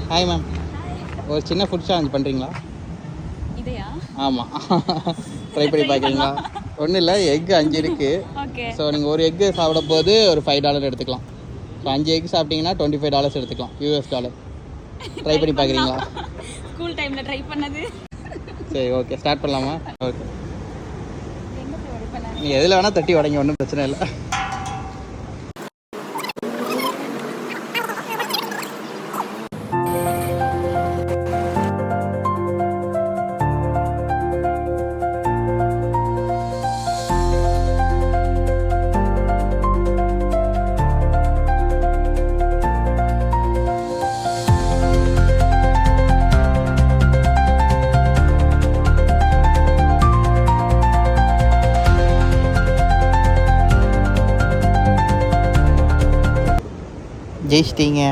Hi ma'am. ஒரு சின்ன food challenge பண்ணுறீங்களா? இதையா? ஆமாம். ட்ரை பண்ணி பார்க்குறீங்களா? ஒன்றும் இல்லை, எக் 5 இருக்குது. ஓகே. ஸோ நீங்கள் ஒரு எக்கு சாப்பிடும் போது ஒரு $5 எடுத்துக்கலாம். ஸோ 5 எக் சாப்பிட்டீங்கன்னா $25 எடுத்துக்கலாம், US$. ட்ரை பண்ணி பார்க்குறீங்களா? ஸ்கூல் டைமில் ட்ரை பண்ணது. சரி, ஓகே, ஸ்டார்ட் பண்ணலாமா? ஓகே, எங்கே போய் உடைப்பேன்? நீங்கள் எதில் வேணால் தட்டி உடைங்க, ஒன்றும் பிரச்சனை இல்லை. ஜெயிச்சிட்டீங்க.